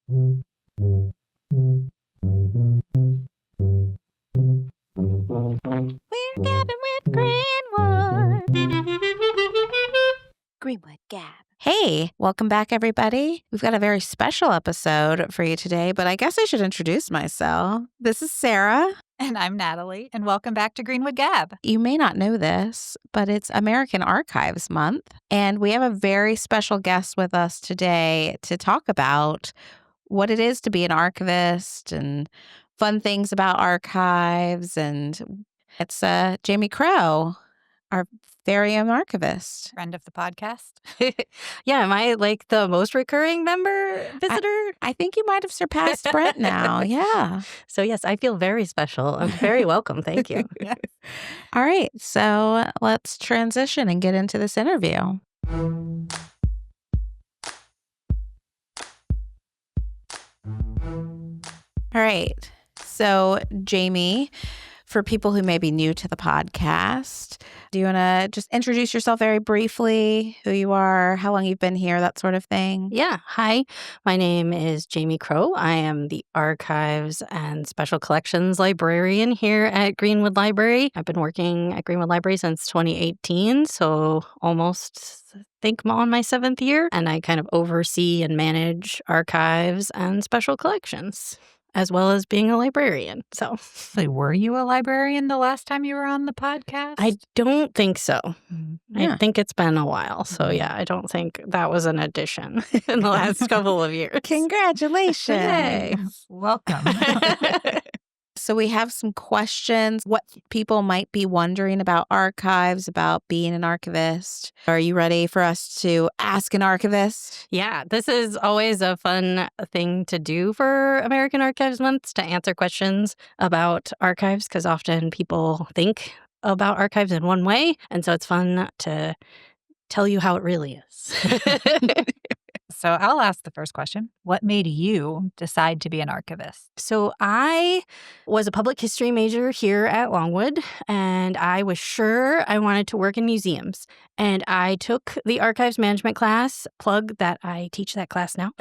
We're gabbing with Greenwood Gab. Hey, welcome back, everybody. We've got a very special episode for you today, but I guess I should introduce myself. This is Sarah. And I'm Natalie, and welcome back to Greenwood Gab. You may not know this, but it's American Archives Month, and we have a very special guest with us today to talk about what it is to be an archivist and fun things about archives. And it's Jamie Krogh, our very own archivist. Friend of the podcast. Yeah, am I like the most recurring visitor? I think you might have surpassed Brent now. Yeah. So yes, I feel very special. I'm very welcome. Thank you. Yes. All right. So let's transition and get into this interview. All right. So, Jamie, for people who may be new to the podcast, do you want to just introduce yourself very briefly, who you are, how long you've been here, that sort of thing? Yeah. Hi, my name is Jamie Krogh. I am the Archives and Special Collections librarian here at Greenwood Library. I've been working at Greenwood Library since 2018, so almost I think I'm on my 7th year. And I kind of oversee and manage archives and special collections, as well as being a librarian. So, Were you a librarian the last time you were on the podcast? I don't think so. Yeah. I think it's been a while. So, yeah, I don't think that was an addition in the last couple of years. Congratulations. Yay. Welcome. So we have some questions, what people might be wondering about archives, about being an archivist. Are you ready for us to ask an archivist? Yeah, this is always a fun thing to do for American Archives Month, to answer questions about archives, because often people think about archives in one way. And so it's fun to tell you how it really is. So I'll ask the first question. What made you decide to be an archivist? So I was a public history major here at Longwood, and I was sure I wanted to work in museums. And I took the archives management class, plug that I teach that class now.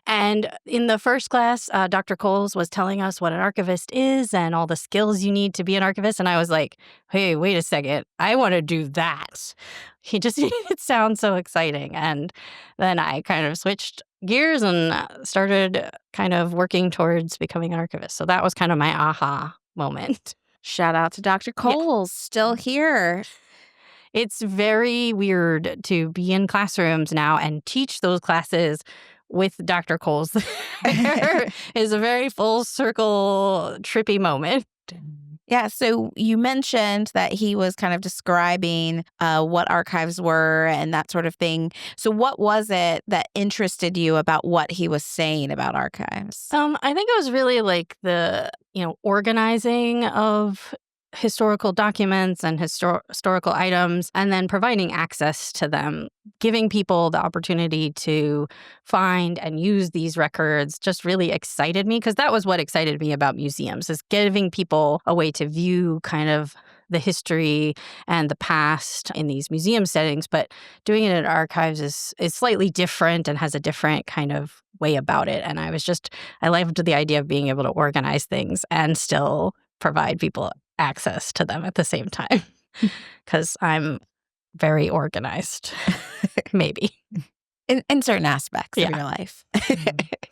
And in the first class, Dr. Coles was telling us what an archivist is and all the skills you need to be an archivist. And I was like, hey, wait a second. I want to do that. He just made it sound so exciting. And then I kind of switched gears and started kind of working towards becoming an archivist. So that was kind of my aha moment. Shout out to Dr. Coles, still here. It's very weird to be in classrooms now and teach those classes with Dr. Coles. There is a very full circle, trippy moment. Yeah, so you mentioned that he was kind of describing what archives were and that sort of thing. So what was it that interested you about what he was saying about archives? I think it was really like the, organizing of historical documents and historical items, and then providing access to them, giving people the opportunity to find and use these records just really excited me, because that was what excited me about museums, is giving people a way to view kind of the history and the past in these museum settings. But doing it at archives is slightly different and has a different kind of way about it. And I loved the idea of being able to organize things and still provide people access to them at the same time, because I'm very organized, maybe. In certain aspects of your life.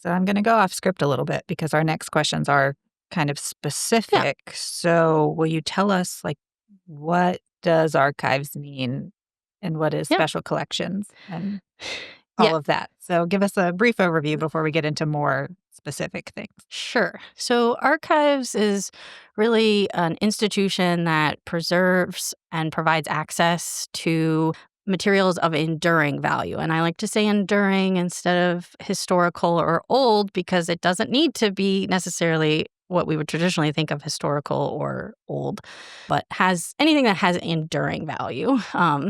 So I'm going to go off script a little bit because our next questions are kind of specific. Yeah. So will you tell us, what does archives mean and what is special collections and all of that? So give us a brief overview before we get into more specific things. Sure. So archives is really an institution that preserves and provides access to materials of enduring value. And I like to say enduring instead of historical or old, because it doesn't need to be necessarily what we would traditionally think of historical or old, but has anything that has enduring value,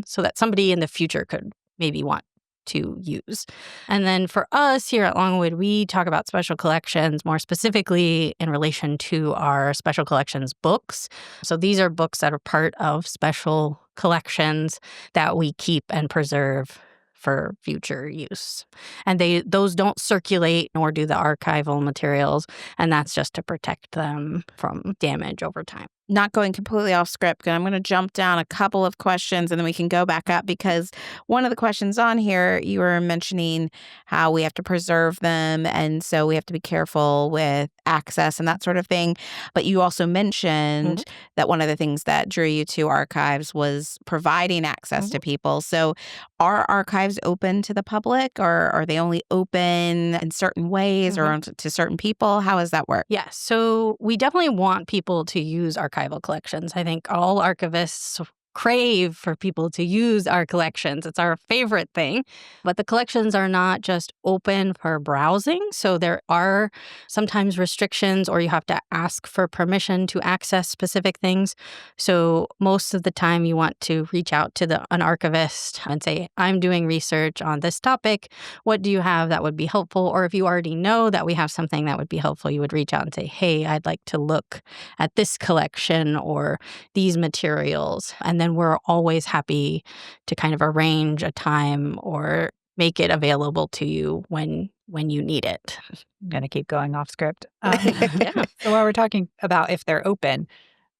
so that somebody in the future could maybe want to use. And then for us here at Longwood, we talk about special collections more specifically in relation to our special collections books. So these are books that are part of special collections that we keep and preserve for future use. And those don't circulate, nor do the archival materials, and that's just to protect them from damage over time. Not going completely off script, I'm going to jump down a couple of questions and then we can go back up, because one of the questions on here, you were mentioning how we have to preserve them. And so we have to be careful with access and that sort of thing. But you also mentioned that one of the things that drew you to archives was providing access to people. So are archives open to the public, or are they only open in certain ways or to certain people? How does that work? Yeah, so we definitely want people to use archival collections. I think all archivists crave for people to use our collections. It's our favorite thing. But the collections are not just open for browsing. So there are sometimes restrictions, or you have to ask for permission to access specific things. So most of the time you want to reach out to an archivist and say, I'm doing research on this topic. What do you have that would be helpful? Or if you already know that we have something that would be helpful, you would reach out and say, hey, I'd like to look at this collection or these materials. And then we're always happy to kind of arrange a time or make it available to you when you need it. I'm going to keep going off script. Yeah. So while we're talking about if they're open,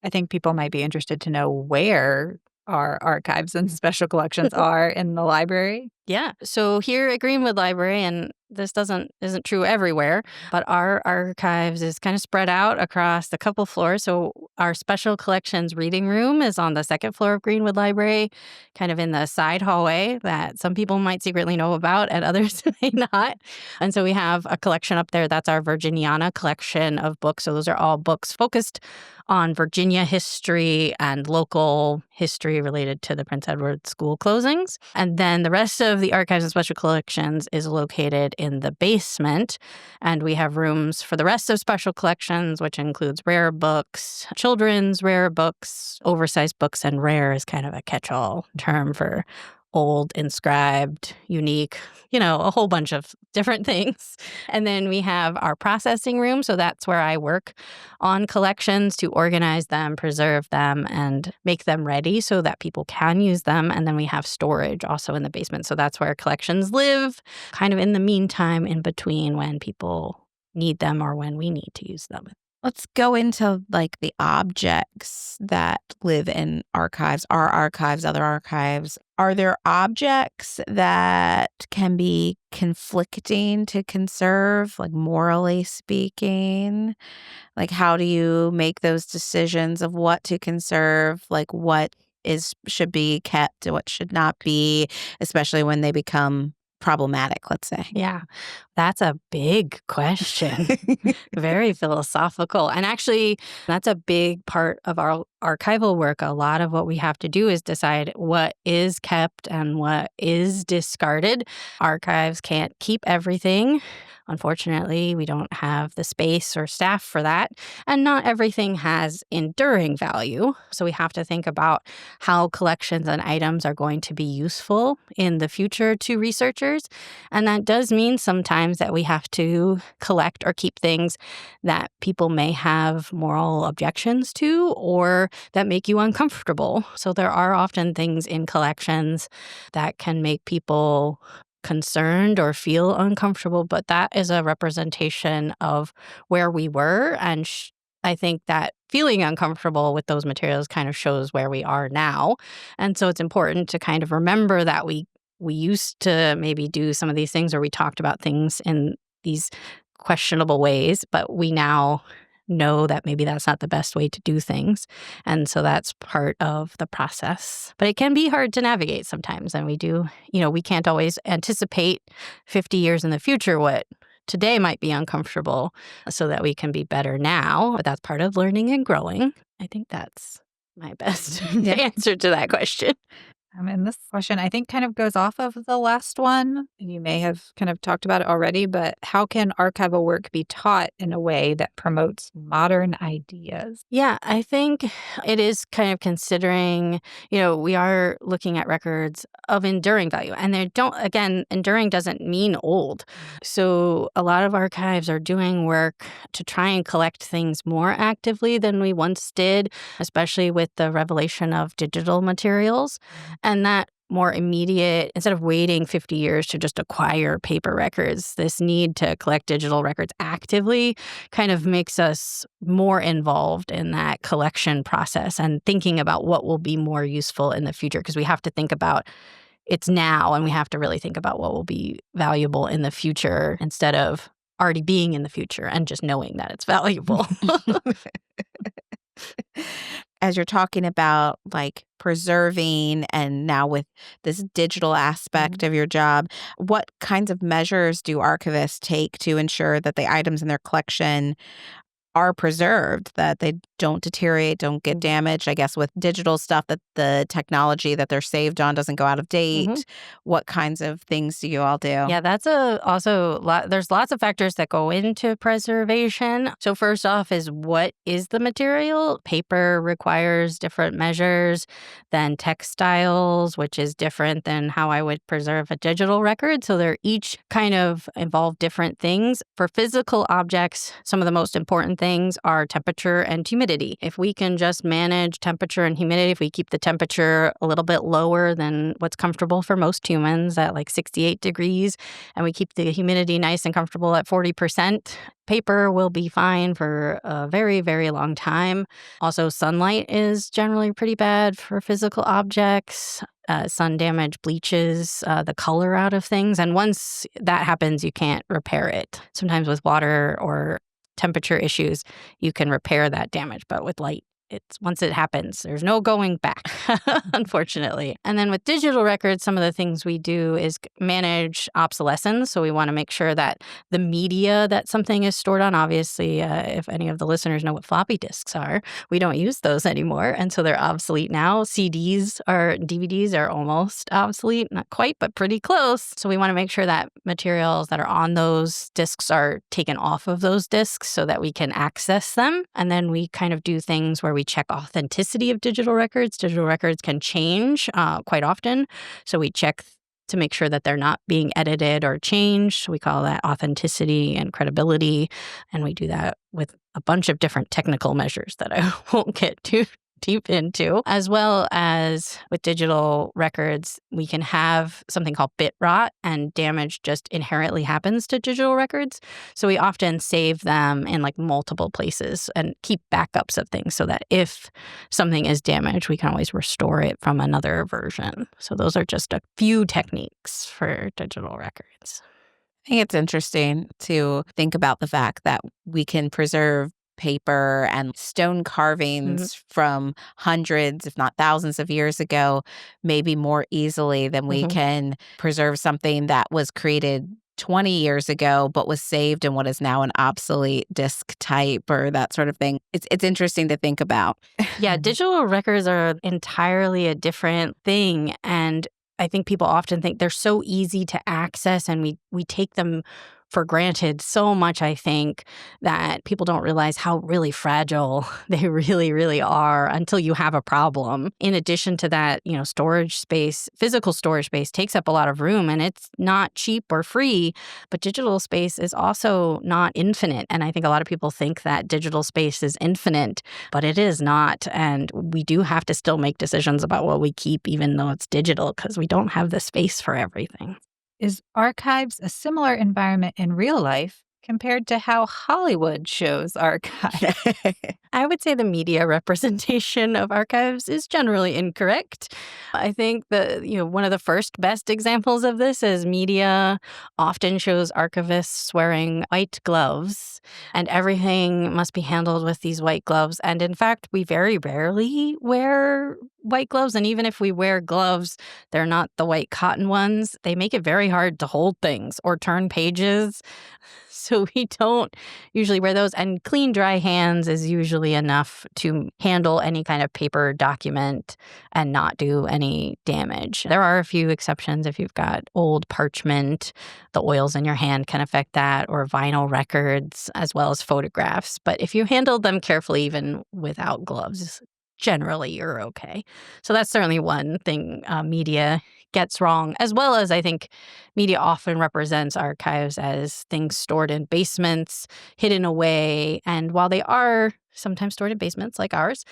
I think people might be interested to know where our archives and special collections are in the library. Yeah. So here at Greenwood Library, and this isn't true everywhere, but our archives is kind of spread out across a couple floors. So our special collections reading room is on the second floor of Greenwood Library, kind of in the side hallway that some people might secretly know about and others may not. And so we have a collection up there. That's our Virginiana collection of books. So those are all books focused on Virginia history and local history related to the Prince Edward School closings. And then the rest of the archives and special collections is located in the basement. And we have rooms for the rest of special collections, which includes rare books, children's rare books, oversized books, and rare is kind of a catch-all term for old, inscribed, unique, a whole bunch of different things. And then we have our processing room. So that's where I work on collections to organize them, preserve them, and make them ready so that people can use them. And then we have storage also in the basement. So that's where collections live, kind of in the meantime, in between when people need them or when we need to use them. Let's go into the objects that live in archives, our archives, other archives. Are there objects that can be conflicting to conserve, morally speaking? How do you make those decisions of what to conserve, what should be kept, what should not be, especially when they become problematic, let's say? Yeah, that's a big question. Very philosophical. And actually, that's a big part of our archival work. A lot of what we have to do is decide what is kept and what is discarded. Archives can't keep everything. Unfortunately, we don't have the space or staff for that. And not everything has enduring value. So we have to think about how collections and items are going to be useful in the future to researchers. And that does mean sometimes that we have to collect or keep things that people may have moral objections to or that make you uncomfortable. So there are often things in collections that can make people concerned or feel uncomfortable, but that is a representation of where we were. And I think that feeling uncomfortable with those materials kind of shows where we are now. And so it's important to kind of remember that we used to maybe do some of these things, or we talked about things in these questionable ways, but we now know that maybe that's not the best way to do things. And so that's part of the process. But it can be hard to navigate sometimes. And we can't always anticipate 50 years in the future what today might be uncomfortable so that we can be better now. But that's part of learning and growing. I think that's my best answer to that question. And this question, I think, kind of goes off of the last one. And you may have kind of talked about it already, but how can archival work be taught in a way that promotes modern ideas? Yeah, I think it is kind of considering, we are looking at records of enduring value. And enduring doesn't mean old. So a lot of archives are doing work to try and collect things more actively than we once did, especially with the revelation of digital materials. And that more immediate, instead of waiting 50 years to just acquire paper records, this need to collect digital records actively kind of makes us more involved in that collection process and thinking about what will be more useful in the future, because we have to think about it's now and we have to really think about what will be valuable in the future instead of already being in the future and just knowing that it's valuable. As you're talking about like preserving and now with this digital aspect of your job, what kinds of measures do archivists take to ensure that the items in their collection are preserved, that they don't deteriorate, don't get damaged? I guess with digital stuff, that the technology that they're saved on doesn't go out of date. What kinds of things do you all do? Yeah, that's also there's lots of factors that go into preservation. So first off is, what is the material? Paper requires different measures than textiles, which is different than how I would preserve a digital record. So they're each kind of involve different things. For physical objects, some of the most important things are temperature and humidity. If we can just manage temperature and humidity, if we keep the temperature a little bit lower than what's comfortable for most humans at like 68 degrees, and we keep the humidity nice and comfortable at 40%, paper will be fine for a very, very long time. Also, sunlight is generally pretty bad for physical objects. Sun damage bleaches the color out of things. And once that happens, you can't repair it. Sometimes with water or temperature issues, you can repair that damage. But with light, it's once it happens, there's no going back, unfortunately. And then with digital records, some of the things we do is manage obsolescence. So we want to make sure that the media that something is stored on, obviously, if any of the listeners know what floppy disks are, we don't use those anymore. And so they're obsolete now. DVDs are almost obsolete, not quite, but pretty close. So we want to make sure that materials that are on those disks are taken off of those disks so that we can access them. And then we kind of do things where we check authenticity of digital records. Digital records can change quite often. So we check to make sure that they're not being edited or changed. We call that authenticity and credibility. And we do that with a bunch of different technical measures that I won't get too deep into. As well as with digital records, we can have something called bit rot, and damage just inherently happens to digital records. So we often save them in like multiple places and keep backups of things so that if something is damaged, we can always restore it from another version. So those are just a few techniques for digital records. I think it's interesting to think about the fact that we can preserve paper and stone carvings from hundreds, if not thousands of years ago, maybe more easily than we can preserve something that was created 20 years ago, but was saved in what is now an obsolete disk type or that sort of thing. It's interesting to think about. Yeah, digital records are entirely a different thing. And I think people often think they're so easy to access, and we take them for granted so much, I think, that people don't realize how really fragile they really, really are until you have a problem. In addition to that, storage space, physical storage space takes up a lot of room, and it's not cheap or free, but digital space is also not infinite. And I think a lot of people think that digital space is infinite, but it is not. And we do have to still make decisions about what we keep, even though it's digital, because we don't have the space for everything. Is archives a similar environment in real life compared to how Hollywood shows archives? I would say the media representation of archives is generally incorrect. I think one of the first best examples of this is media often shows archivists wearing white gloves, and everything must be handled with these white gloves. And in fact, we very rarely wear white gloves. And even if we wear gloves, they're not the white cotton ones. They make it very hard to hold things or turn pages. So we don't usually wear those. And clean, dry hands is usually enough to handle any kind of paper document and not do any damage. There are a few exceptions. If you've got old parchment, the oils in your hand can affect that, or vinyl records, as well as photographs. But if you handle them carefully, even without gloves, generally you're okay. So that's certainly one thing media gets wrong, as well as I think media often represents archives as things stored in basements, hidden away. And while they are sometimes stored in basements like ours,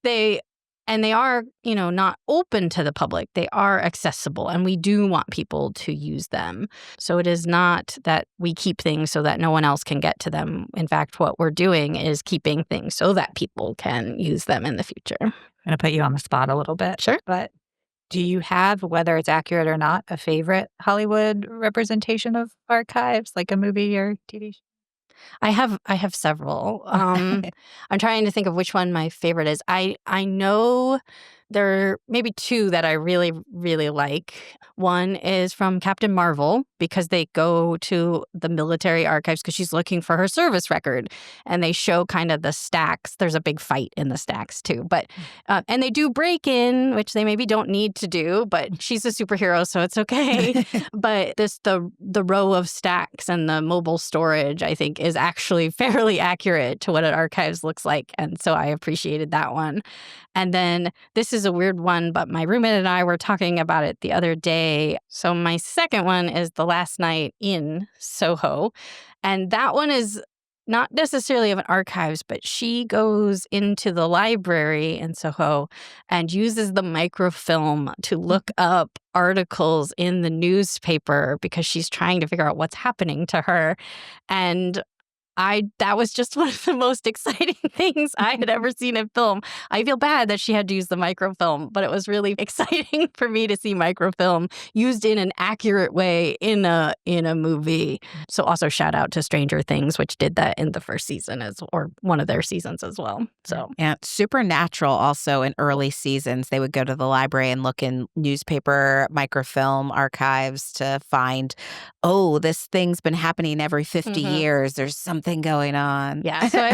they And they are, not open to the public. They are accessible, and we do want people to use them. So it is not that we keep things so that no one else can get to them. In fact, what we're doing is keeping things so that people can use them in the future. I'm going to put you on the spot a little bit. Sure. But do you have, whether it's accurate or not, a favorite Hollywood representation of archives, like a movie or TV show? I have several. I'm trying to think of which one my favorite is. I know there are maybe two that I really, really like. One is from Captain Marvel, because they go to the military archives because she's looking for her service record, and they show kind of the stacks. There's a big fight in the stacks too, but and they do break in, which they maybe don't need to do, but she's a superhero, so it's okay. But the row of stacks and the mobile storage, I think, is actually fairly accurate to what an archives looks like, and so I appreciated that one. And then this is a weird one, but my roommate and I were talking about it the other day. So my second one is The Last Night in Soho. And that one is not necessarily of an archives, but she goes into the library in Soho and uses the microfilm to look up articles in the newspaper because she's trying to figure out what's happening to her. And that was just one of the most exciting things I had ever seen in film. I feel bad that she had to use the microfilm, but it was really exciting for me to see microfilm used in an accurate way in a movie. So also shout out to Stranger Things, which did that in the first season or one of their seasons as well. So yeah, Supernatural also in early seasons, they would go to the library and look in newspaper microfilm archives to find, this thing's been happening every 50 years. There's something going on. Yeah, so I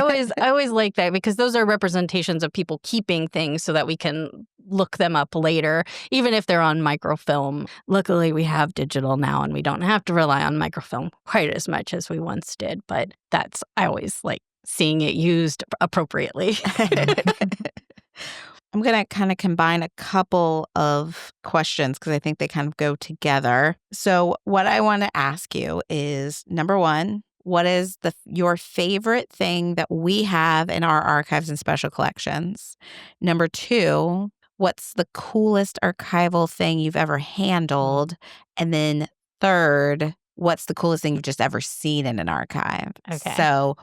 always like that because those are representations of people keeping things so that we can look them up later, even if they're on microfilm. Luckily, we have digital now, and we don't have to rely on microfilm quite as much as we once did. But I always like seeing it used appropriately. I'm going to kind of combine a couple of questions because I think they kind of go together. So what I want to ask you is, number one, what is your favorite thing that we have in our archives and special collections? Number two, what's the coolest archival thing you've ever handled? And then third, what's the coolest thing you've just ever seen in an archive? Okay. So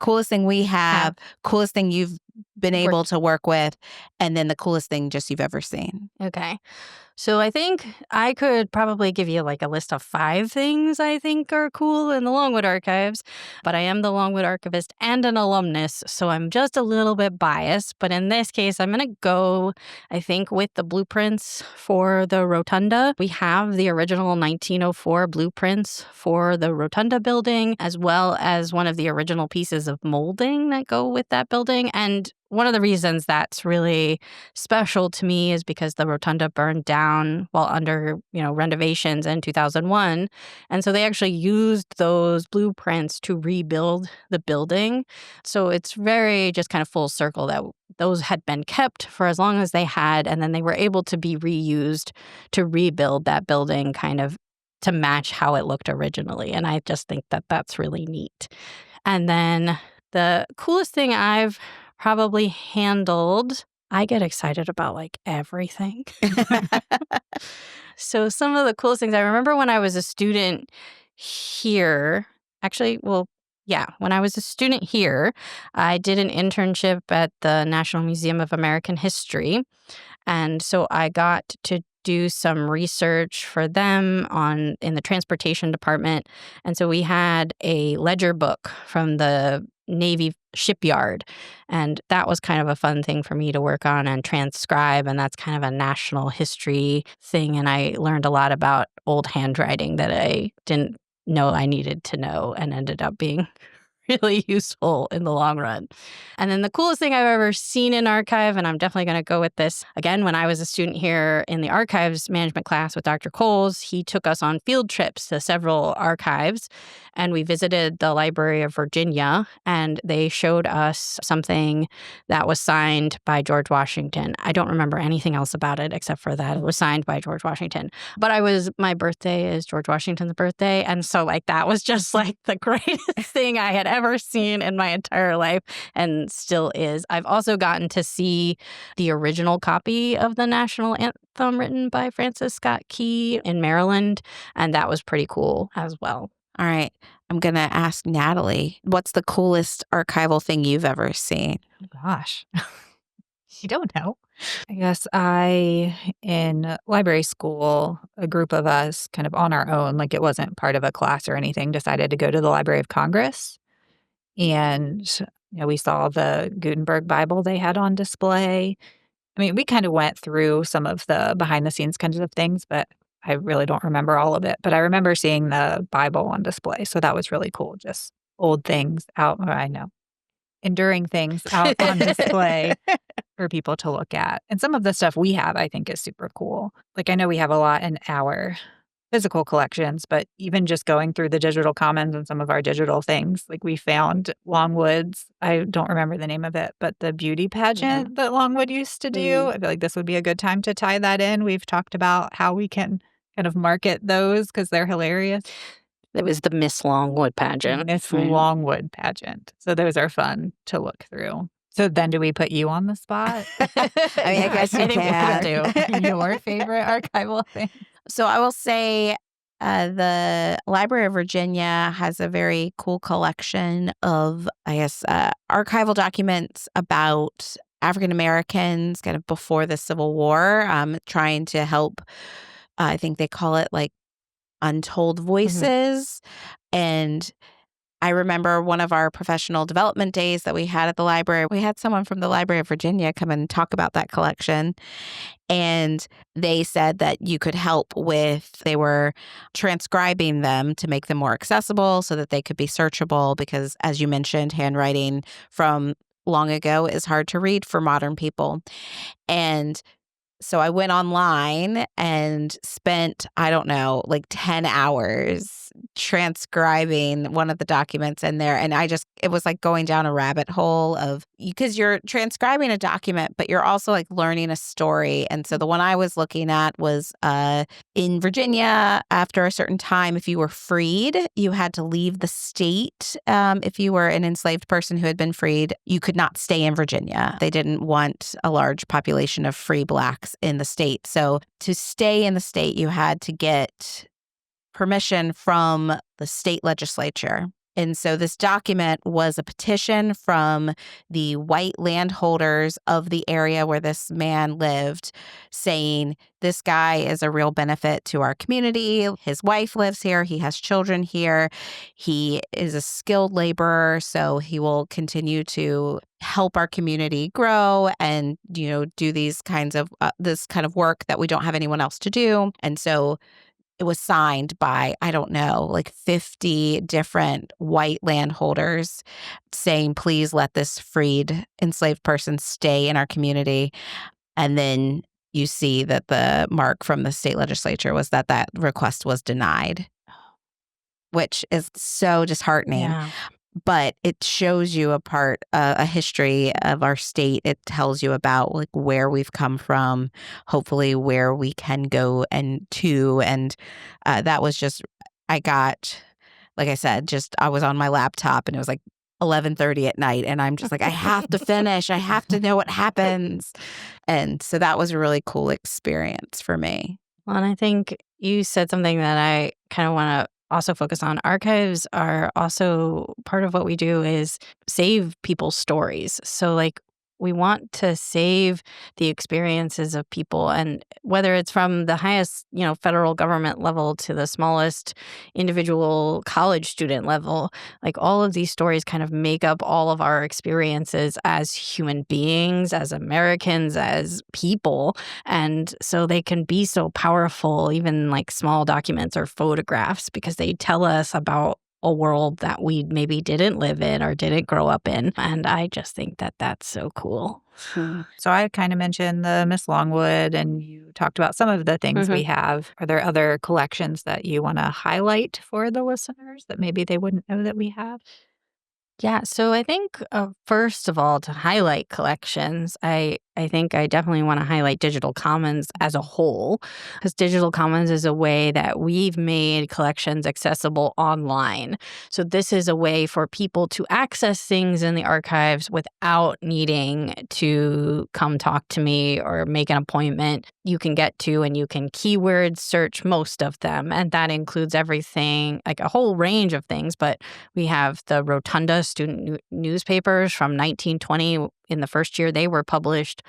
coolest thing we have, coolest thing you've been able to work with, and then the coolest thing just you've ever seen. Okay. So I think I could probably give you like a list of 5 things I think are cool in the Longwood Archives, but I am the Longwood Archivist and an alumnus, so I'm just a little bit biased. But in this case, I'm going to go, I think, with the blueprints for the rotunda. We have the original 1904 blueprints for the rotunda building, as well as one of the original pieces of molding that go with that building. And one of the reasons that's really special to me is because the rotunda burned down while under, renovations in 2001. And so they actually used those blueprints to rebuild the building. So it's very just kind of full circle that those had been kept for as long as they had, and then they were able to be reused to rebuild that building kind of to match how it looked originally. And I just think that that's really neat. And then the coolest thing I've probably handled, I get excited about like everything. So some of the coolest things I remember when I was a student here, when I was a student here, I did an internship at the National Museum of American History. And so I got to do some research for them in the transportation department. And so we had a ledger book from the Navy shipyard. And that was kind of a fun thing for me to work on and transcribe. And that's kind of a national history thing. And I learned a lot about old handwriting that I didn't know I needed to know and ended up being really useful in the long run. And then the coolest thing I've ever seen in archive, and I'm definitely going to go with this, again, when I was a student here in the archives management class with Dr. Coles, he took us on field trips to several archives, and we visited the Library of Virginia, and they showed us something that was signed by George Washington. I don't remember anything else about it except for that it was signed by George Washington. But my birthday is George Washington's birthday, and so that was just the greatest thing I had ever ever seen in my entire life and still is. I've also gotten to see the original copy of the national anthem written by Francis Scott Key in Maryland, and that was pretty cool as well. All right. I'm going to ask Natalie, what's the coolest archival thing you've ever seen? Oh, gosh. You don't know. I guess in library school, a group of us kind of on our own, like it wasn't part of a class or anything, decided to go to the Library of Congress. And, we saw the Gutenberg Bible they had on display. I mean, we kind of went through some of the behind the scenes kinds of things, but I really don't remember all of it. But I remember seeing the Bible on display. So that was really cool. Just old things out, or I know, enduring things out on display for people to look at. And some of the stuff we have, I think, is super cool. Like, I know we have a lot in our physical collections, but even just going through the digital commons and some of our digital things, like we found Longwood's, I don't remember the name of it, but the beauty pageant that Longwood used to do. I feel like this would be a good time to tie that in. We've talked about how we can kind of market those because they're hilarious. It was the Miss Longwood pageant. Miss Longwood pageant. So those are fun to look through. So then do we put you on the spot? I mean, I guess you can. do. Your favorite archival thing? So I will say the Library of Virginia has a very cool collection of, archival documents about African Americans kind of before the Civil War, trying to help, I think they call it like untold voices. And I remember one of our professional development days that we had at the library, we had someone from the Library of Virginia come and talk about that collection. And they said that you could help they were transcribing them to make them more accessible so that they could be searchable because, as you mentioned, handwriting from long ago is hard to read for modern people. And so I went online and spent, I don't know, like 10 hours transcribing one of the documents in there. And it was like going down a rabbit hole because you're transcribing a document, but you're also like learning a story. And so the one I was looking at was in Virginia, after a certain time, if you were freed, you had to leave the state. If you were an enslaved person who had been freed, you could not stay in Virginia. They didn't want a large population of free Blacks in the state. So to stay in the state, you had to get permission from the state legislature. And so this document was a petition from the white landholders of the area where this man lived, saying, this guy is a real benefit to our community. His wife lives here. He has children here. He is a skilled laborer, so he will continue to help our community grow and, do these kinds of this kind of work that we don't have anyone else to do. And so it was signed by, I don't know, like 50 different white landholders saying, please let this freed enslaved person stay in our community. And then you see that the mark from the state legislature was that request was denied, which is so disheartening. Yeah. But it shows you a history of our state. It tells you about like where we've come from, hopefully where we can go and that was just, I got, like I said, I was on my laptop and it was like 11:30 at night. And I'm just like, I have to finish. I have to know what happens. And so that was a really cool experience for me. Well, and I think you said something that I kind of want to also focus on. Archives are also part of what we do is save people's stories. So like we want to save the experiences of people, and whether it's from the highest, federal government level to the smallest individual college student level, like all of these stories kind of make up all of our experiences as human beings, as Americans, as people. And so they can be so powerful, even like small documents or photographs, because they tell us about a world that we maybe didn't live in or didn't grow up in. And I just think that that's so cool. So I kind of mentioned the Miss Longwood, and you talked about some of the things we have. Are there other collections that you want to highlight for the listeners that maybe they wouldn't know that we have? Yeah, so I think first of all, to highlight collections, I I think I definitely want to highlight Digital Commons as a whole, because Digital Commons is a way that we've made collections accessible online. So this is a way for people to access things in the archives without needing to come talk to me or make an appointment. You can get to and you can keyword search most of them. And that includes everything, like a whole range of things. But we have the Rotunda student newspapers from 1920. In the first year they were published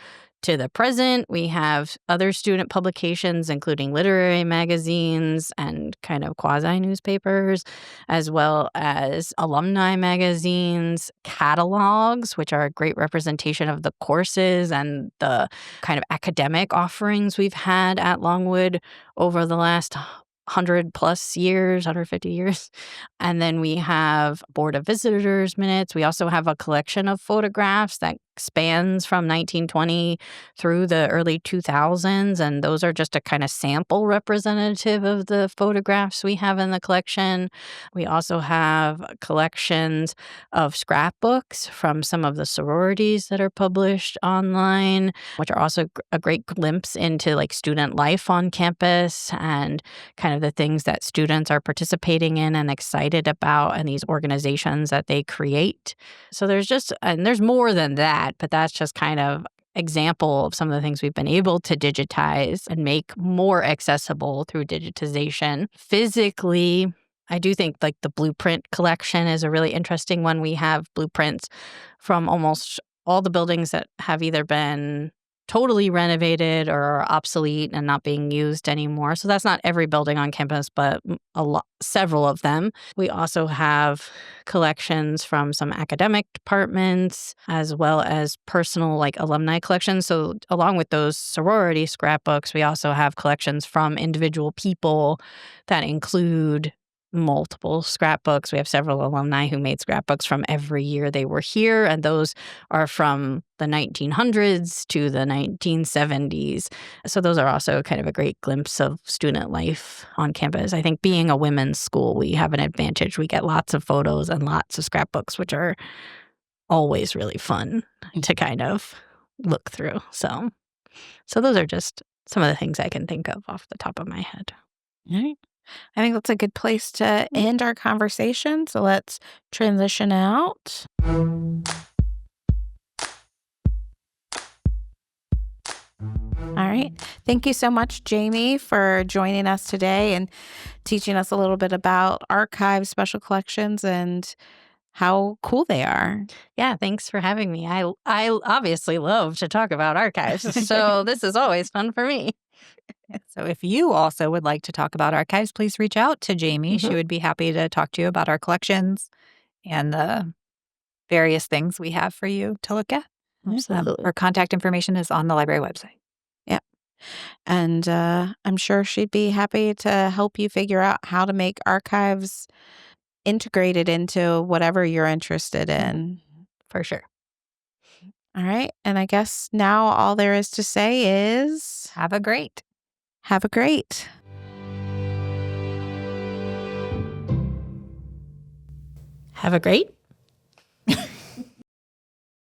to the present. We have other student publications, including literary magazines and kind of quasi-newspapers, as well as alumni magazines, catalogs, which are a great representation of the courses and the kind of academic offerings we've had at Longwood over the last 100 plus years, 150 years. And then we have Board of Visitors minutes. We also have a collection of photographs that spans from 1920 through the early 2000s. And those are just a kind of sample representative of the photographs we have in the collection. We also have collections of scrapbooks from some of the sororities that are published online, which are also a great glimpse into like student life on campus and kind of the things that students are participating in and excited about and these organizations that they create. So there's more than that, but that's just kind of example of some of the things we've been able to digitize and make more accessible through digitization. Physically, I do think like the blueprint collection is a really interesting one. We have blueprints from almost all the buildings that have either been totally renovated or are obsolete and not being used anymore. So that's not every building on campus, but several of them. We also have collections from some academic departments as well as personal like alumni collections. So along with those sorority scrapbooks, we also have collections from individual people that include multiple scrapbooks. We have several alumni who made scrapbooks from every year they were here, and those are from the 1900s to the 1970s. So those are also kind of a great glimpse of student life on campus. I think being a women's school, we have an advantage. We get lots of photos and lots of scrapbooks, which are always really fun to kind of look through. So those are just some of the things I can think of off the top of my head. All right. I think that's a good place to end our conversation. So let's transition out. All right. Thank you so much, Jamie, for joining us today and teaching us a little bit about archives, special collections, and how cool they are. Yeah, thanks for having me. I obviously love to talk about archives, so this is always fun for me. So if you also would like to talk about archives, please reach out to Jamie. She would be happy to talk to you about our collections and the various things we have for you to look at. Absolutely. Her contact information is on the library website. Yeah. And I'm sure she'd be happy to help you figure out how to make archives integrated into whatever you're interested in. For sure. All right. And I guess now all there is to say is Have a great. have a great. Have a great